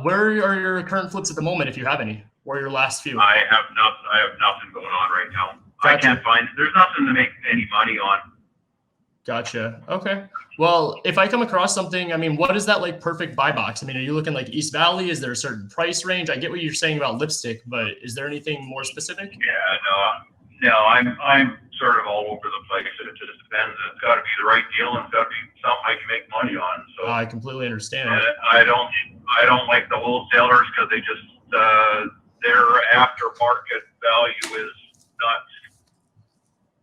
Where are your current flips at the moment, if you have any, or your last few? I have nothing going on right now. Gotcha. I can't find. There's nothing to make any money on. Gotcha. Okay. Well, if I come across something, I mean, what is that like perfect buy box? I mean, are you looking like East Valley? Is there a certain price range? I get what you're saying about lipstick, but is there anything more specific? Yeah, no, I'm sort of all over the place. It just depends. It's got to be the right deal and it's got to be something I can make money on. So I completely understand. I don't like the wholesalers because they just their aftermarket value is nuts.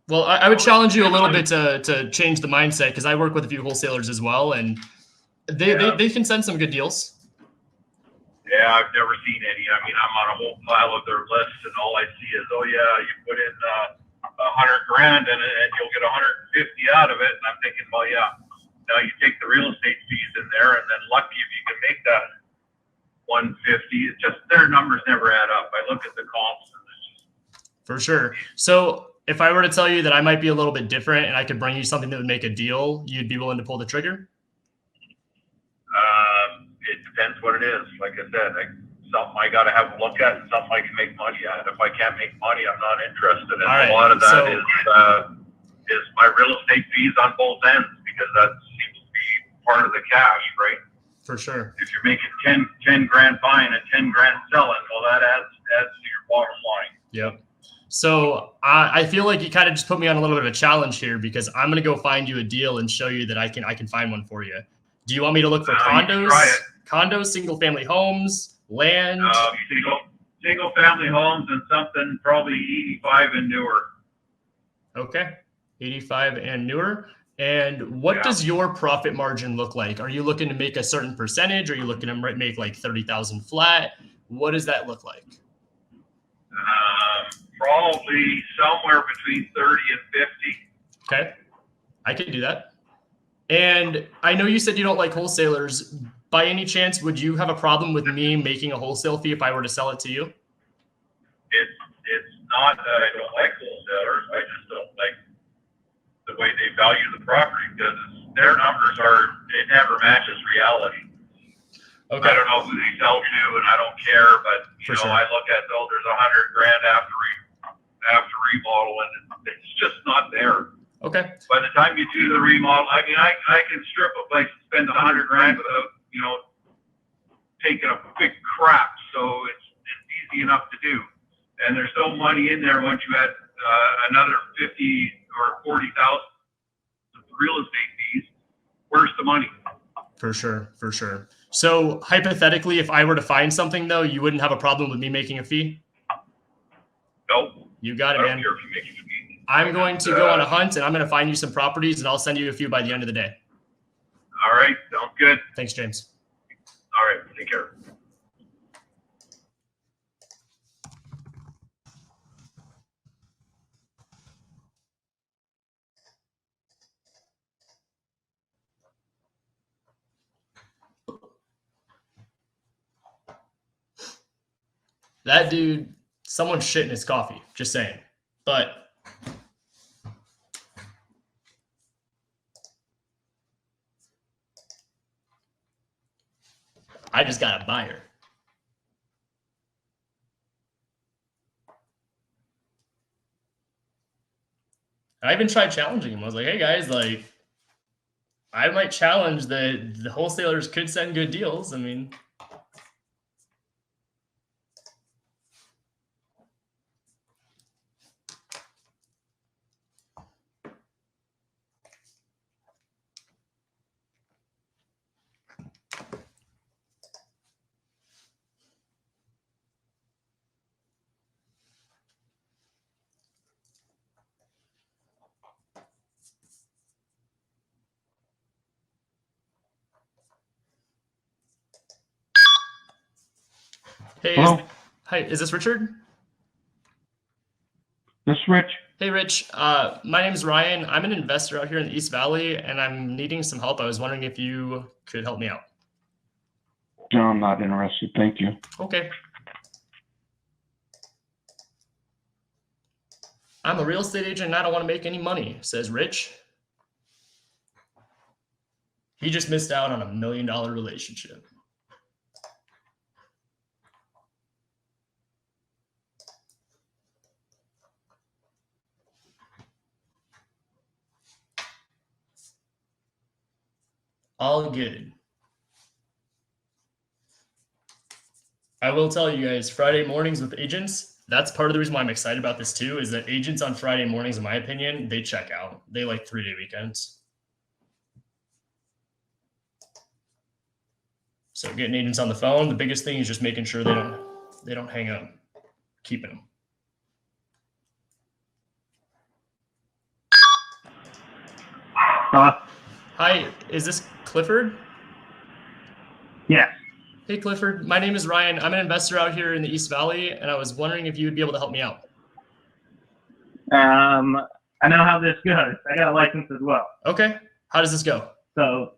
Well, I would challenge you a little bit to change the mindset because I work with a few wholesalers as well, and they can send some good deals. Yeah, I've never seen any. I mean, I'm on a whole pile of their lists, and all I see is, oh yeah, you put in $100,000 and you'll get 150 out of it. And I'm thinking, well, yeah. Now you take the real estate fees in there, and then lucky if you can make that 150. It's just their numbers never add up. I look at the comps, and it's just For sure. So if I were to tell you that I might be a little bit different and I could bring you something that would make a deal, you'd be willing to pull the trigger? it depends what it is. Like I said, something I got to have a look at, and something I can make money at. If I can't make money, I'm not interested. And All right. a lot of that So- is my real estate fees on both ends, because that seems to be part of the cash, right? For sure. If you're making 10 grand buying and 10 grand selling, well, that adds to your bottom line. Yep. So I feel like you kind of just put me on a little bit of a challenge here, because I'm going to go find you a deal and show you that I can find one for you. Do you want me to look for You can condos, try it. single family homes, land? Single family homes and something probably 85 and newer. Okay. 85 and newer. And what does your profit margin look like? Are you looking to make a certain percentage? Are you looking to make like 30,000 flat? What does that look like? Probably somewhere between 30 and 50. Okay. I can do that. And I know you said you don't like wholesalers. By any chance, would you have a problem with me making a wholesale fee if I were to sell it to you? It's not that I don't like wholesalers. I just don't like the way they value the property, because their numbers it never matches reality. Okay. I don't know who they sell to, and I don't care, but For sure. I look at, there's $100,000 after remodel, and it's just not there. Okay. By the time you do the remodel, I mean, I can strip a place and spend $100,000 without, taking a big crap. So it's easy enough to do. And there's no money in there once you add another 50 or 40,000 real estate fees. Where's the money? For sure. For sure. So hypothetically, if I were to find something though, you wouldn't have a problem with me making a fee? Nope. You got it, I don't man. care if you make it a fee. I'm going to go on a hunt and I'm going to find you some properties and I'll send you a few by the end of the day. All right. Sounds good. Thanks, James. All right. Take care. That dude, someone's shit in his coffee. Just saying. But I just got a buyer. I even tried challenging him. I was like, hey guys, like, I might challenge the wholesalers could send good deals. I mean, hey, Hello? hi, is this Richard? This is Rich. Hey, Rich. My name is Ryan. I'm an investor out here in the East Valley, and I'm needing some help. I was wondering if you could help me out. No, I'm not interested. Thank you. Okay. I'm a real estate agent and I don't want to make any money, says Rich. He just missed out on $1 million relationship. All good. I will tell you guys, Friday mornings with agents, that's part of the reason why I'm excited about this too, is that agents on Friday mornings, in my opinion, they check out. They like 3-day weekends. So getting agents on the phone, the biggest thing is just making sure they don't hang up, keeping them. Hi, is this Clifford? Yes. Hey, Clifford. My name is Ryan. I'm an investor out here in the East Valley, and I was wondering if you would be able to help me out. I know how this goes. I got a license as well. Okay. How does this go? So,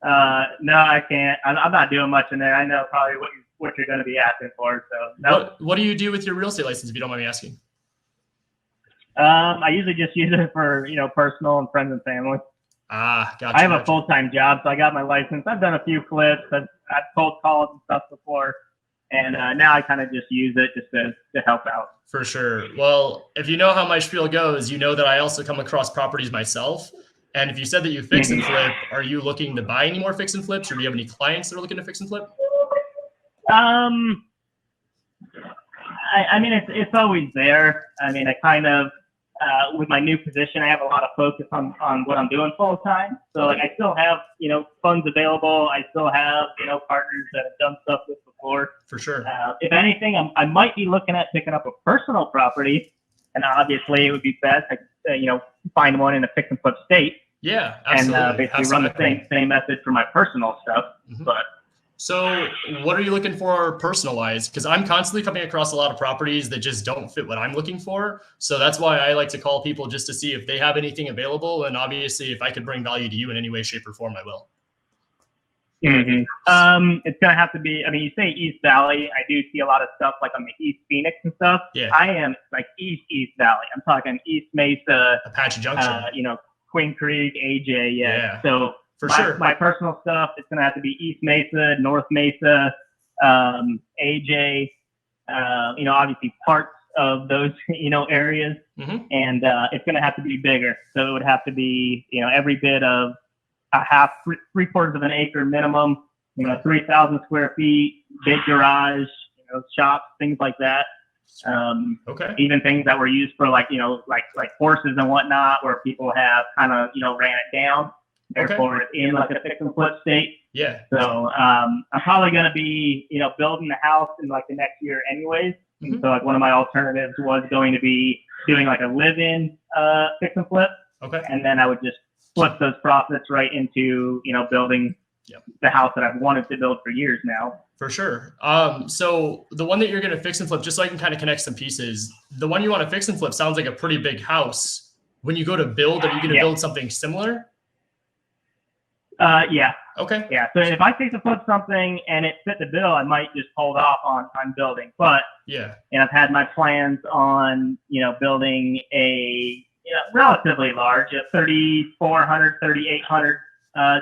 no, I can't. I'm not doing much in there. I know probably what you're going to be asking for. So, no. What do you do with your real estate license, if you don't mind me asking? I usually just use it for, personal and friends and family. Ah, gotcha. I have a full-time job, so I got my license. I've done a few flips. I've cold calls and stuff before. And now I kind of just use it just to help out. For sure. Well, if you know how my spiel goes, you know that I also come across properties myself. And if you said that you fix and flip, are you looking to buy any more fix and flips, or do you have any clients that are looking to fix and flip? I mean, it's always there. I mean, I kind of, with my new position, I have a lot of focus on what I'm doing full time. So like, I still have, funds available. I still have, partners that have done stuff with before. For sure. If anything, I might be looking at picking up a personal property, and obviously it would be best, find one in a fix and flip state. Yeah, absolutely. And basically run the same method for my personal stuff. Mm-hmm. But so what are you looking for personal-wise? Because I'm constantly coming across a lot of properties that just don't fit what I'm looking for. So that's why I like to call people just to see if they have anything available. And obviously, if I could bring value to you in any way, shape, or form, I will. Mm-hmm. It's going to have to be, I mean, you say East Valley. I do see a lot of stuff like on the East Phoenix and stuff. Yeah. I am like East Valley. I'm talking East Mesa, Apache Junction. Queen Creek, AJ. Yeah. So for sure. My personal stuff, it's going to have to be East Mesa, North Mesa, AJ, obviously parts of those, areas. Mm-hmm. And it's going to have to be bigger. So it would have to be, every bit of a half, 3/4 of an acre minimum, 3,000 square feet, big garage, shops, things like that. Okay. Even things that were used for like horses and whatnot, where people have kind of, ran it down. Therefore, it's in like a fix and flip state. Yeah. So I'm probably going to be, building the house in like the next year anyways. Mm-hmm. So like one of my alternatives was going to be doing like a live-in fix and flip. Okay. And then I would just flip those profits right into, building the house that I've wanted to build for years now. For sure. So the one that you're going to fix and flip, just so I can kind of connect some pieces, the one you want to fix and flip sounds like a pretty big house. When you go to build, are you going to build something similar? Yeah. Okay. Yeah. So if I take to flip something and it fit the bill, I might just hold off on building. But yeah, and I've had my plans on, building a relatively large, a 3,400, 3,800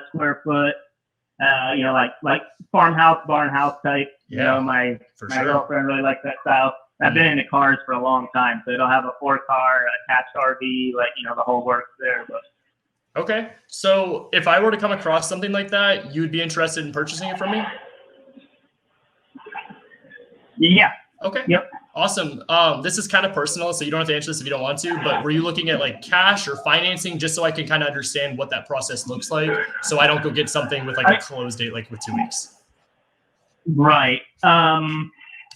square foot, like farmhouse, barn house type. Yeah, my sure. girlfriend really likes that style. I've been into cars for a long time, so it'll have a 4-car attached RV, the whole works there. But okay, so if I were to come across something like that, you would be interested in purchasing it from me? Yeah. Okay. Yep. Awesome. This is kind of personal, so you don't have to answer this if you don't want to, but were you looking at like cash or financing, just so I can kind of understand what that process looks like, so I don't go get something with like a close date, like with 2 weeks? Right.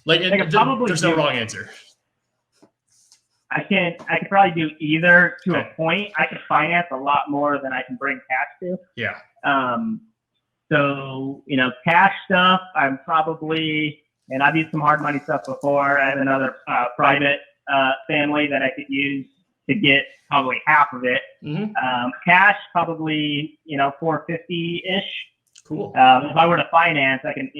There's no wrong answer. I could probably do either to a point. I could finance a lot more than I can bring cash to. Yeah. So, cash stuff, I'm probably, and I've used some hard money stuff before. I have another private family that I could use to get probably half of it. Mm-hmm. Cash, probably, $450-ish. Cool. If I were to finance, I could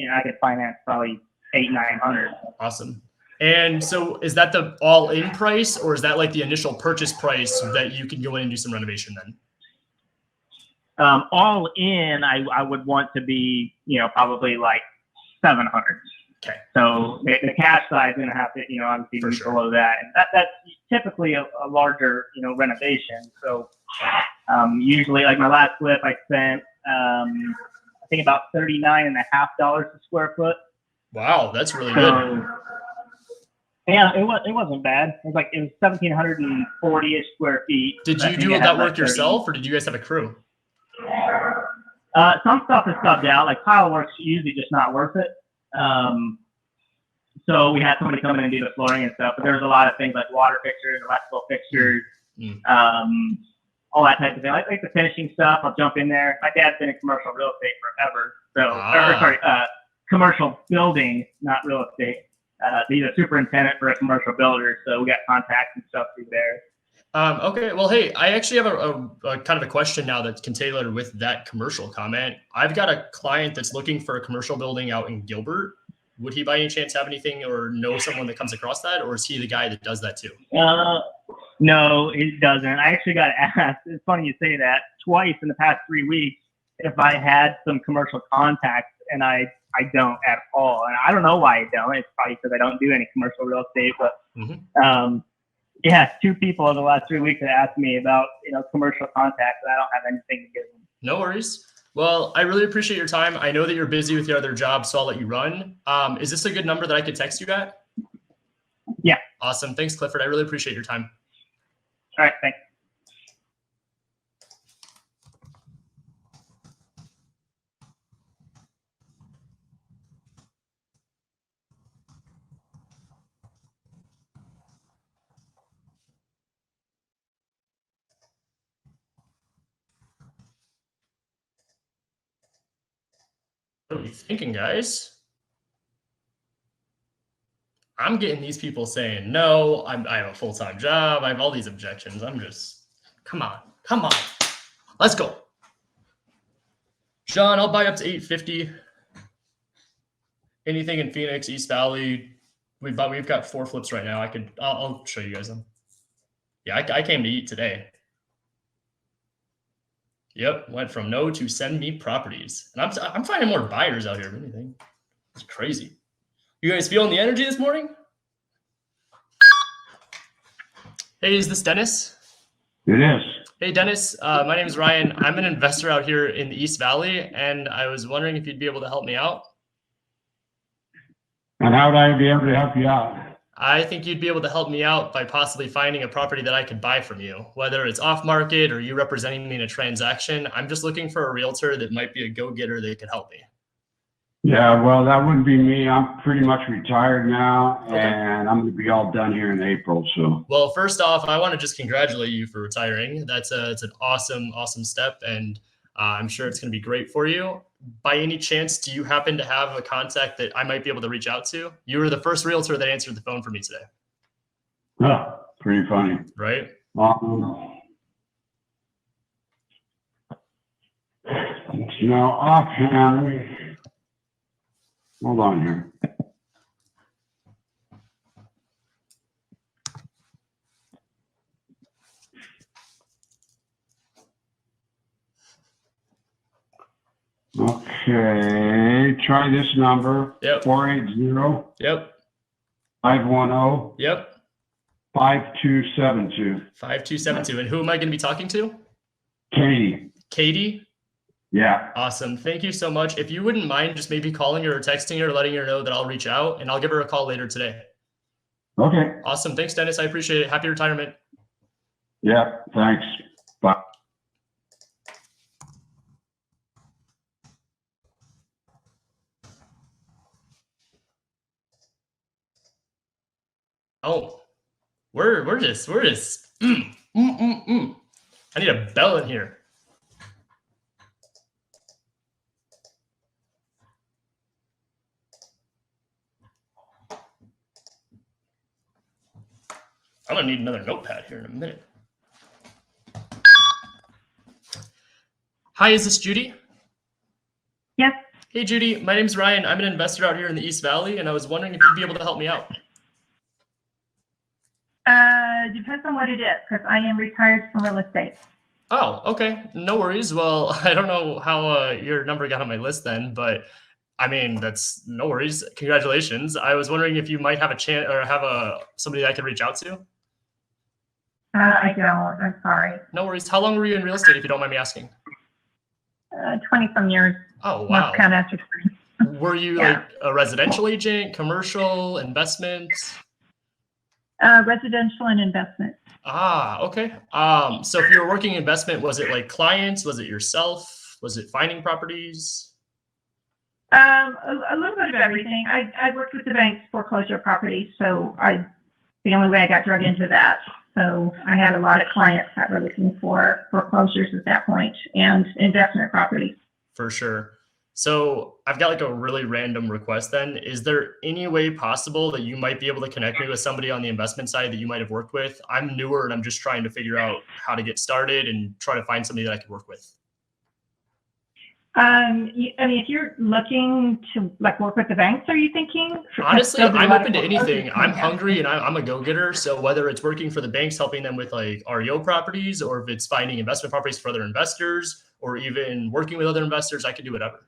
finance probably $800-900. Awesome. And so is that the all-in price, or is that like the initial purchase price that you can go in and do some renovation then? All in, I would want to be, probably like 700. Okay. So the cash side is going to have to, obviously be below that. And that's typically a larger, renovation. So usually, like my last flip, I spent, I think about $39.50 a square foot. Wow, that's really good. Yeah, it wasn't bad. It was 1,740-ish square feet. Did you do that work yourself, or did you guys have a crew? Some stuff is subbed out. Like pile work's usually just not worth it. So we had somebody come in and do the flooring and stuff. But there's a lot of things like water fixtures, electrical fixtures, all that type of thing. I like the finishing stuff. I'll jump in there. My dad's been in commercial real estate forever. So, commercial building, not real estate. He's a superintendent for a commercial builder, so we got contacts and stuff through there. Okay. Well, hey, I actually have a kind of a question now that can tailor with that commercial comment. I've got a client that's looking for a commercial building out in Gilbert. Would he by any chance have anything or know someone that comes across that, or is he the guy that does that too? No, it doesn't. I actually got asked, it's funny you say that, twice in the past 3 weeks if I had some commercial contacts, and I don't at all. And I don't know why I don't. It's probably because I don't do any commercial real estate, but yeah, 2 people in the last 3 weeks have asked me about, commercial contacts, and I don't have anything to give them. No worries. Well, I really appreciate your time. I know that you're busy with your other job, so I'll let you run. Is this a good number that I could text you at? Yeah. Awesome. Thanks, Clifford. I really appreciate your time. All right, thanks. What are we thinking, guys? I'm getting these people saying, no, I have a full-time job. I have all these objections. I'm just, come on. Let's go. Sean, I'll buy up to 850. Anything in Phoenix, East Valley. We've got 4 flips right now. I'll show you guys them. Yeah, I came to eat today. Yep, went from no to send me properties. And I'm finding more buyers out here if anything. It's crazy. You guys feeling the energy this morning? Hey, is this Dennis? It is. Hey, Dennis. My name is Ryan. I'm an investor out here in the East Valley, and I was wondering if you'd be able to help me out. And how would I be able to help you out? I think you'd be able to help me out by possibly finding a property that I could buy from you, whether it's off market or you representing me in a transaction. I'm just looking for a realtor that might be a go-getter that could help me. Yeah, well, that wouldn't be me. I'm pretty much retired now, Okay. and I'm going to be all done here in April. So, Well, first off, I want to just congratulate you for retiring. It's an awesome step, and I'm sure it's going to be great for you. By any chance, do you happen to have a contact that I might be able to reach out to? You were the first realtor that answered the phone for me today. pretty funny. Right? Offhand, hold on here. Okay, try this number. Yep. 480. Yep. 510. Yep. 5272. 5272. And who am I going to be talking to? Katie. Katie? Yeah. Awesome. Thank you so much. If you wouldn't mind just maybe calling her or texting her, letting her know that I'll reach out, and I'll give her a call later today. Okay. Awesome. Thanks, Dennis. I appreciate it. Happy retirement. Yeah, thanks. Bye. Oh, we're just I need a bell in here. I'm gonna need another notepad here in a minute. Hi, is this Judy? Yes. Hey, Judy. My name's Ryan. I'm an investor out here in the East Valley, and I was wondering if you'd be able to help me out. Depends on what it is, because I am retired from real estate. Oh, okay. No worries. Well, I don't know how your number got on my list then, but I mean, that's no worries. Congratulations. I was wondering if you might have a chance or have somebody that I could reach out to. I don't. I'm sorry. No worries. How long were you in real estate, if you don't mind me asking? 20-some years. Oh, wow. Most kind of experience. Were you like a residential agent, commercial, investment? Residential and investment. Ah, okay. So if you were working investment, was it like clients? Was it yourself? Was it finding properties? A little bit of everything. I worked with the bank's foreclosure properties, so the only way I got dragged into that. So I had a lot of clients that were looking for foreclosures at that point and investment properties. For sure. So I've got like a really random request then. Is there any way possible that you might be able to connect me with somebody on the investment side that you might have worked with? I'm newer and I'm just trying to figure out how to get started and try to find somebody that I could work with. I mean, if you're looking to like work with the banks, are you thinking? Honestly, I'm open to anything. I'm hungry and I'm a go-getter. So whether it's working for the banks, helping them with like REO properties, or if it's finding investment properties for other investors, or even working with other investors, I could do whatever.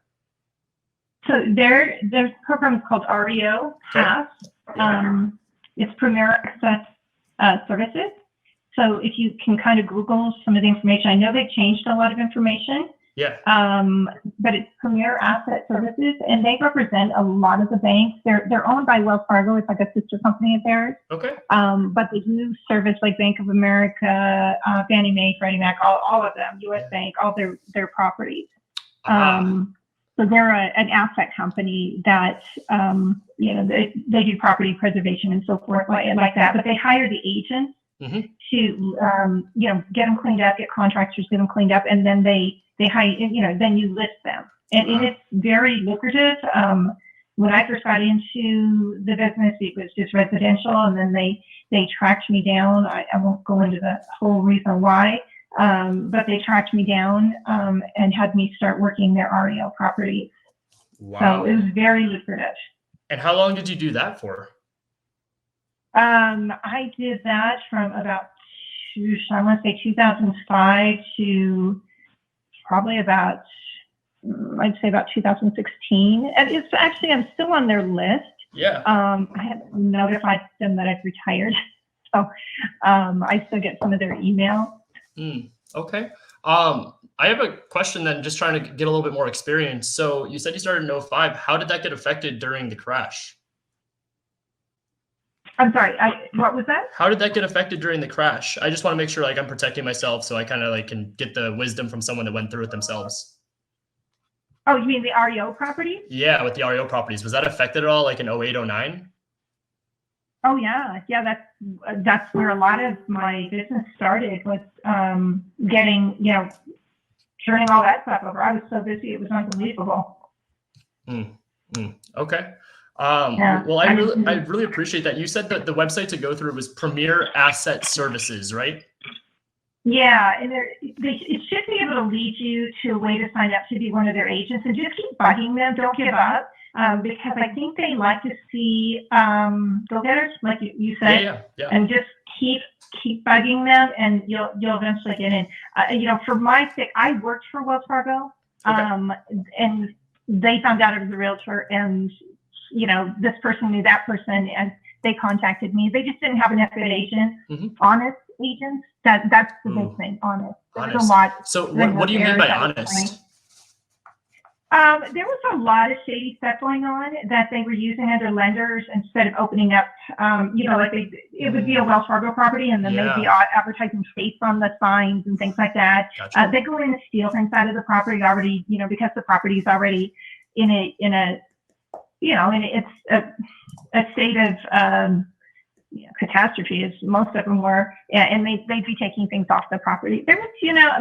So there's a program called REO Pass. It's Premier Access Services. So if you can kind of Google some of the information, I know they changed a lot of information. Yeah. But it's Premier Asset Services, and they represent a lot of the banks. They're owned by Wells Fargo. It's like a sister company of theirs. Okay. But they do service like Bank of America, Fannie Mae, Freddie Mac, all of them, U.S. Bank, all their properties. So they're an asset company that, they do property preservation and so forth like that. But they hire the agents to, get them cleaned up, get contractors, get them cleaned up, and then they hire, then you list them. And it's very lucrative. When I first got into the business, it was just residential, and then they tracked me down. I won't go into the whole reason why. But they tracked me down and had me start working their REO properties. Wow. So it was very lucrative. And how long did you do that for? I did that from about, I want to say 2005 to probably about, I'd say about 2016. And it's actually, I'm still on their list. Yeah. I had notified them that I've retired. So I still get some of their email. Okay. I have a question then, just trying to get a little bit more experience. So you said you started in 2005. How did that get affected during the crash? I'm sorry, what was that? How did that get affected during the crash? I just want to make sure like I'm protecting myself, so I kind of like can get the wisdom from someone that went through it themselves. Oh, you mean the REO property? Yeah, with the REO properties. Was that affected at all, like in 08, 09? Oh yeah. That's where a lot of my business started, was getting, turning all that stuff over. I was so busy, it was unbelievable. Okay. Well, I really appreciate that. You said that the website to go through was Premier Asset Services, right? Yeah, and it should be able to lead you to a way to sign up to be one of their agents, and just keep bugging them. Don't give up, because I think they like to see go-getters, like you said, yeah. And just keep bugging them, and you'll eventually get in. For my sake, I worked for Wells Fargo, and they found out I was a realtor, and this person knew that person, and they contacted me. They just didn't have enough good agents, honest agents. That's the big thing, honest. There's a lot. So what do you mean by honest? There was a lot of shady stuff going on that they were using other lenders instead of opening up, it would be a Wells Fargo property, and then they'd be advertising states on the signs and things like that. Gotcha. They go in and steal things out of the property already, because the property is already in a it's a state of catastrophe, as most of them were, and they'd be taking things off the property. There was,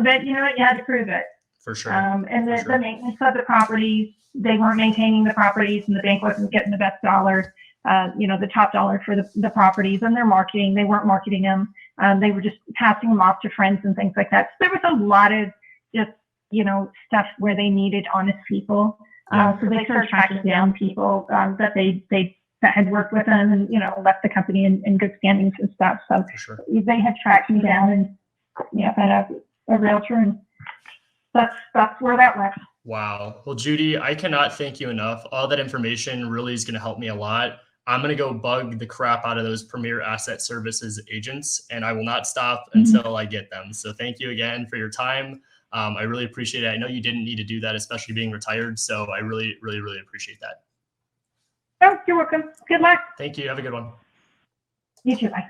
but you had to prove it. For sure. And the maintenance of the properties, they weren't maintaining the properties, and the bank wasn't getting the best dollar, the top dollar for the properties, and their marketing, they weren't marketing them. They were just passing them off to friends and things like that. So there was a lot of just, stuff where they needed honest people. So they started tracking down people that they had worked with them and, left the company in good standings and stuff. So they had tracked me down and, found a realtor, and that's where that went. Wow. Well, Judy, I cannot thank you enough. All that information really is going to help me a lot. I'm going to go bug the crap out of those Premier Asset Services agents, and I will not stop until I get them. So thank you again for your time. I really appreciate it. I know you didn't need to do that, especially being retired. So I really, really, really appreciate that. Oh, you're welcome. Good luck. Thank you. Have a good one. You too. Bye.